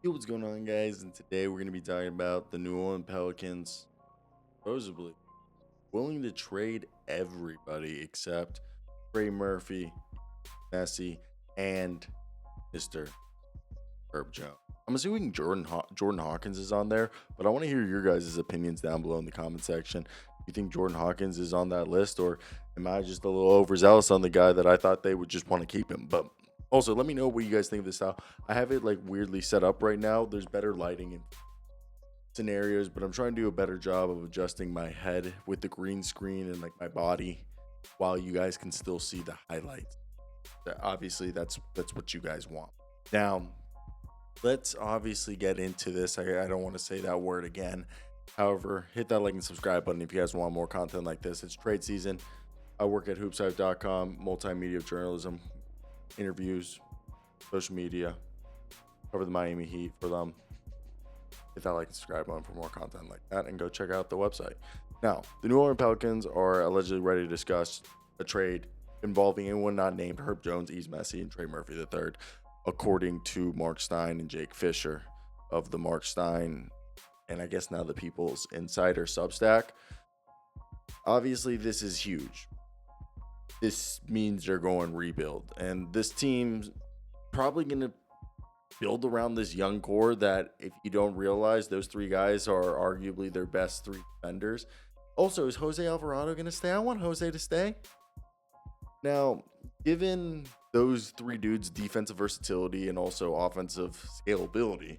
Yo, what's going on, guys? And today we're going to be talking about the New Orleans Pelicans supposedly willing to trade everybody except Trey Murphy, Messi, and Mr. Herb Jones. I'm assuming Jordan Hawkins is on there, but I want to hear your guys' opinions down below in the comment section. Do you think Jordan Hawkins is on that list, or am I just a little overzealous on the guy that I thought they would just want to keep him? But also, let me know what you guys think of this style. I have it like weirdly set up right now. There's better lighting and scenarios, but I'm trying to do a better job of adjusting my head with the green screen and like my body while you guys can still see the highlights. Obviously, that's what you guys want. Now, let's obviously get into this. I don't want to say that word again. However, hit that like and subscribe button if you guys want more content like this. It's trade season. I work at hoopsite.com, multimedia journalism, interviews, social media, cover the Miami Heat for them. Hit that like and subscribe button for more content like that, and go check out the website. Now, the New Orleans Pelicans are allegedly ready to discuss a trade involving anyone not named Herb Jones, Yves Missi, and Trey Murphy III, according to Marc Stein and Jake Fischer of the Marc Stein and I guess now the People's Insider Substack. Obviously, this is huge. This means they're going rebuild, and this team's probably going to build around this young core that, if you don't realize, those three guys are arguably their best three defenders. Also, is Jose Alvarado going to stay? I want Jose to stay. Now, given those three dudes' defensive versatility and also offensive scalability,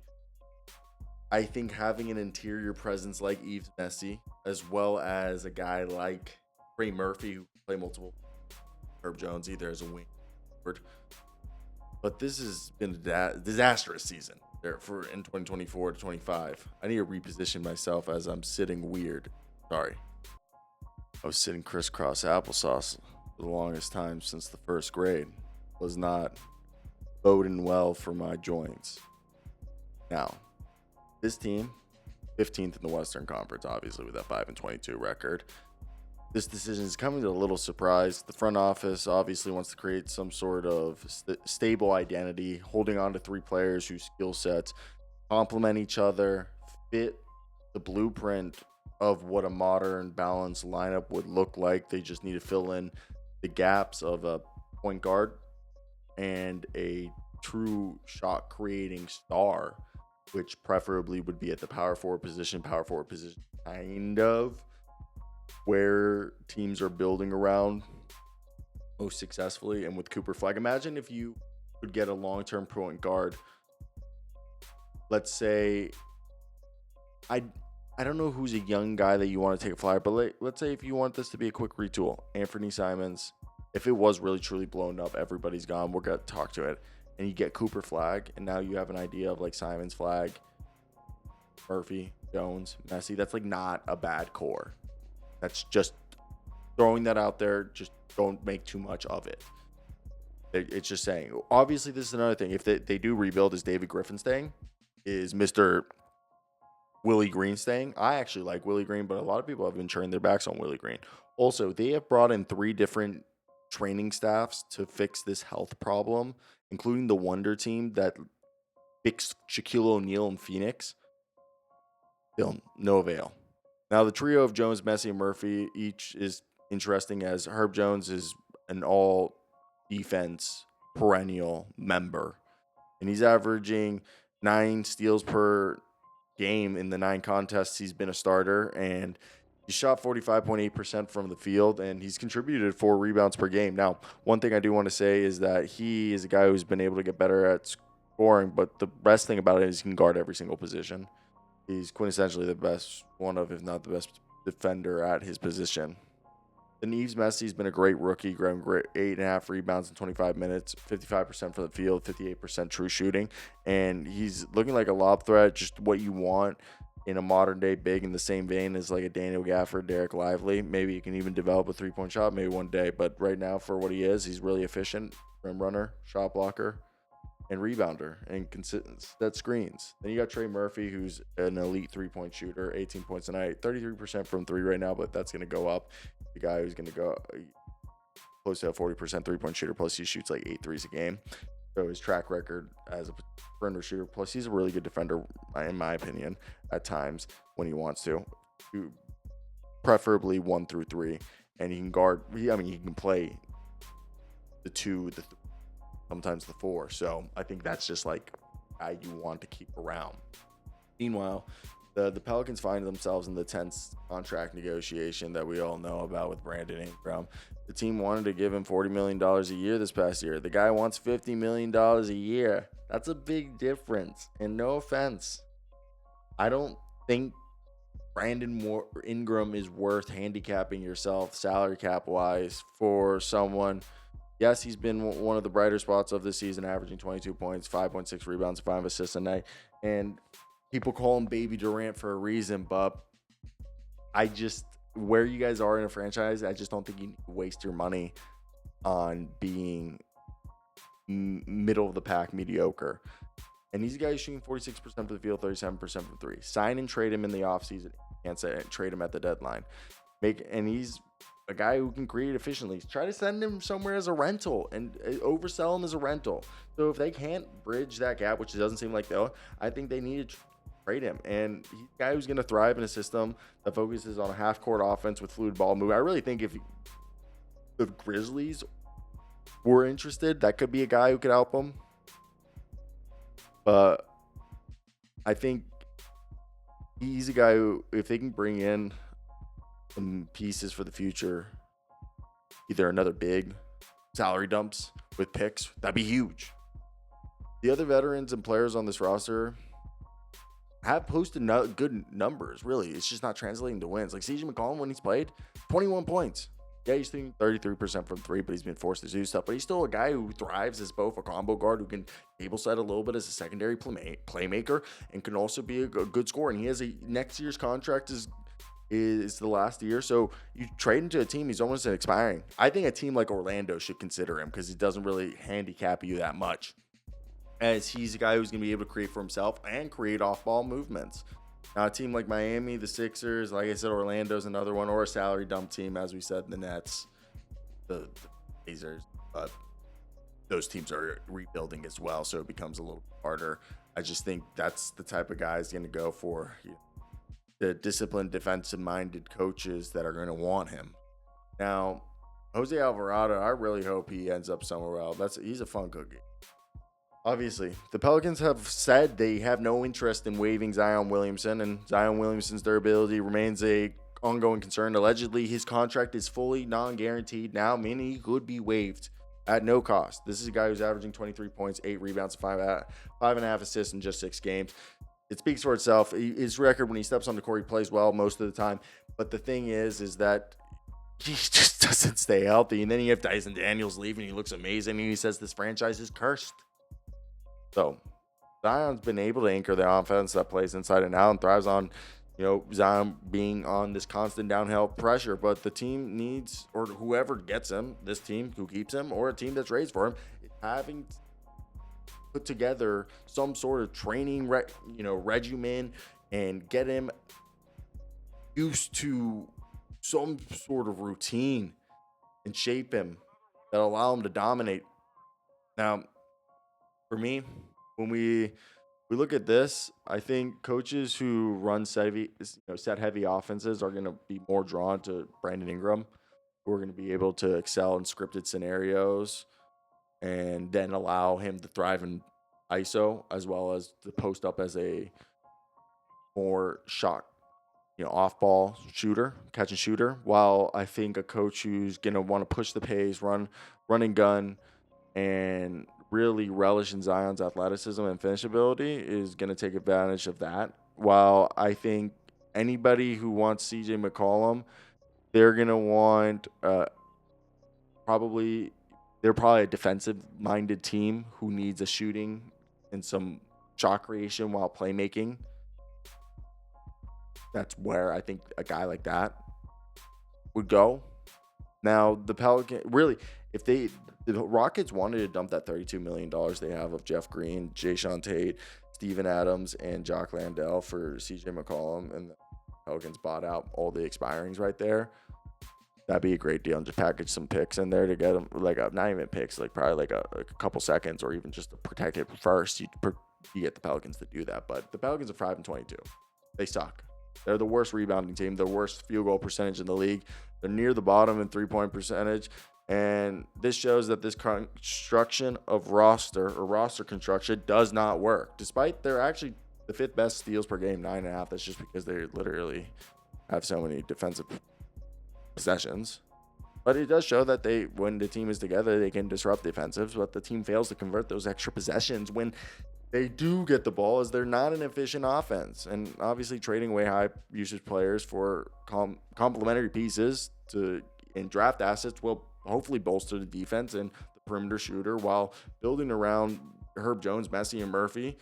I think having an interior presence like Yves Missi, as well as a guy like Trey Murphy, who can play multiple, Herb Jones either as a wing, but this has been a disastrous season there for in 2024 to 25. I need to reposition myself as I'm sitting weird. Sorry, I was sitting crisscross applesauce for the longest time since the first grade. Was not boding well for my joints. Now, this team, 15th in the Western Conference, obviously with that 5-22 record. This decision is coming to a little surprise. The front office obviously wants to create some sort of stable identity, holding on to three players whose skill sets complement each other, fit the blueprint of what a modern balanced lineup would look like. They just need to fill in the gaps of a point guard and a true shot creating star, which preferably would be at the power forward position kind of where teams are building around most successfully. And with Cooper Flag, imagine if you would get a long-term point guard. Let's say, I don't know who's a young guy that you want to take a flyer, but let's say if you want this to be a quick retool, Anthony Simons, if it was really truly blown up, everybody's gone, we're going to talk to it, and you get Cooper Flag, and now you have an idea of like Simons, Flag, Murphy, Jones, Messi. That's like not a bad core. That's just throwing that out there. Just don't make too much of it. It's just saying. Obviously, this is another thing. If they do rebuild, is David Griffin staying? Is Mr. Willie Green staying? I actually like Willie Green, but a lot of people have been turning their backs on Willie Green. Also, they have brought in 3 different training staffs to fix this health problem, including the Wonder Team that fixed Shaquille O'Neal in Phoenix. Still, no avail. Now, the trio of Jones, Messi, and Murphy each is interesting, as Herb Jones is an all-defense perennial member, and he's averaging 9 steals per game in the 9 contests he's been a starter, and he shot 45.8% from the field, and he's contributed 4 rebounds per game. Now, one thing I do want to say is that he is a guy who's been able to get better at scoring, but the best thing about it is he can guard every single position. He's quintessentially the best, one of, if not the best, defender at his position. And Yves Missi has been a great rookie, grabbing 8.5 rebounds in 25 minutes, 55% from the field, 58% true shooting. And he's looking like a lob threat, just what you want in a modern-day big, in the same vein as like a Daniel Gafford, Derek Lively. Maybe you can even develop a three-point shot maybe one day. But right now, for what he is, he's really efficient, rim runner, shot blocker, and rebounder, and that screens. Then you got Trey Murphy, who's an elite three-point shooter, 18 points a night, 33% from 3 right now, but that's going to go up. The guy who's going to go close to a 40% three-point shooter, plus he shoots like 8 threes a game. show his track record as a perimeter shooter. Plus, he's a really good defender, in my opinion, at times when he wants to, preferably 1 through 3. And he can guard. He can play the 2, sometimes the 4. So I think that's just like a guy you want to keep around. Meanwhile, the Pelicans find themselves in the tense contract negotiation that we all know about with Brandon Ingram. The team wanted to give him $40 million a year this past year. The guy wants $50 million a year. That's a big difference. And no offense, I don't think Brandon Ingram is worth handicapping yourself salary cap wise for someone. Yes, he's been one of the brighter spots of this season, averaging 22 points, 5.6 rebounds, 5 assists a night. And people call him Baby Durant for a reason, but where you guys are in a franchise, I just don't think you waste your money on being middle of the pack mediocre. And these guys shooting 46% from the field, 37% from 3. Sign and trade him in the offseason. Can't say trade him at the deadline. And he's a guy who can create efficiently. Try to send him somewhere as a rental and oversell him as a rental. So if they can't bridge that gap, which it doesn't seem like they'll, I think they need to trade him. And he's a guy who's going to thrive in a system that focuses on a half-court offense with fluid ball movement. I really think if the Grizzlies were interested, that could be a guy who could help them. But I think he's a guy who, if they can bring in some pieces for the future, either another big salary dumps with picks, that'd be huge. The other veterans and players on this roster have posted good numbers, really. It's just not translating to wins. Like CJ McCollum, when he's played, 21 points. Yeah, he's shooting 33% from 3, but he's been forced to do stuff. But he's still a guy who thrives as both a combo guard who can table set a little bit as a secondary playmaker and can also be a good scorer. And he has next year's contract is the last year. So you trade into a team, he's almost expiring. I think a team like Orlando should consider him because he doesn't really handicap you that much, as he's a guy who's going to be able to create for himself and create off-ball movements. Now, a team like Miami, the Sixers, like I said, Orlando's another one, or a salary dump team, as we said, the Nets, the Blazers. But those teams are rebuilding as well, so it becomes a little harder. I just think that's the type of guy is going to go for the disciplined, defensive-minded coaches that are going to want him. Now, Jose Alvarado, I really hope he ends up somewhere else. He's a fun cookie. Obviously, the Pelicans have said they have no interest in waiving Zion Williamson, and Zion Williamson's durability remains a ongoing concern. Allegedly, his contract is fully non-guaranteed now, meaning he could be waived at no cost. This is a guy who's averaging 23 points, 8 rebounds, 5.5 assists in just 6 games. It speaks for itself. His record when he steps on the court, he plays well most of the time. But the thing is that he just doesn't stay healthy. And then you have Dyson Daniels leaving. He looks amazing, and he says this franchise is cursed. So Zion's been able to anchor the offense that plays inside and out and thrives on, Zion being on this constant downhill pressure. But the team needs, or whoever gets him, this team who keeps him, or a team that trades for him, having put together some sort of training, regimen and get him used to some sort of routine and shape him that allow him to dominate. Now, for me, when we look at this, I think coaches who run set heavy offenses are going to be more drawn to Brandon Ingram, who are going to be able to excel in scripted scenarios and then allow him to thrive in ISO as well as to post up as a more shot, off-ball shooter, catch and shooter. While I think a coach who's going to want to push the pace, run and gun, and really relish in Zion's athleticism and finish ability is going to take advantage of that. While I think anybody who wants CJ McCollum, they're going to want probably a defensive-minded team who needs a shooting and some shot creation while playmaking. That's where I think a guy like that would go. Now, the Pelicans, really, if the Rockets wanted to dump that $32 million they have of Jeff Green, Jayshawn Tate, Steven Adams, and Jock Landale for CJ McCollum, and the Pelicans bought out all the expirings right there, that'd be a great deal, and just package some picks in there to get them, like not even picks, like probably like a couple seconds, or even just to protect it first. You get the Pelicans to do that, but the Pelicans are 5-22. They suck. They're the worst rebounding team, the worst field goal percentage in the league. They're near the bottom in 3-point percentage. And this shows that this construction of roster construction does not work. Despite they're actually the 5th best steals per game, 9.5. That's just because they literally have so many defensive possessions. But it does show that when the team is together, they can disrupt the offensives. But the team fails to convert those extra possessions when they do get the ball, as they're not an efficient offense. And obviously trading away high usage players for complementary pieces and draft assets will hopefully bolster the defense and the perimeter shooter, while building around Herb Jones, Messi, and Murphy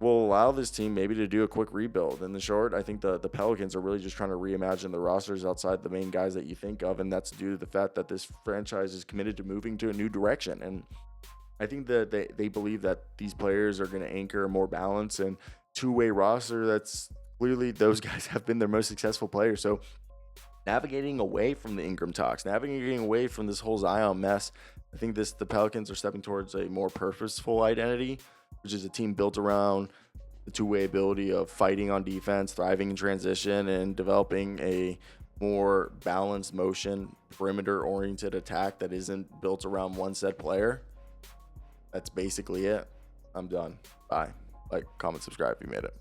will allow this team maybe to do a quick rebuild. In the short, I think the Pelicans are really just trying to reimagine the rosters outside the main guys that you think of, and that's due to the fact that this franchise is committed to moving to a new direction. And I think that they believe that these players are going to anchor a more balanced and two-way roster. That's clearly, those guys have been their most successful players. So navigating away from the Ingram talks, navigating away from this whole Zion mess, I think the Pelicans are stepping towards a more purposeful identity, which is a team built around the two-way ability of fighting on defense, thriving in transition, and developing a more balanced motion, perimeter-oriented attack that isn't built around one set player. That's basically it. I'm done. Bye. Like, comment, subscribe if you made it.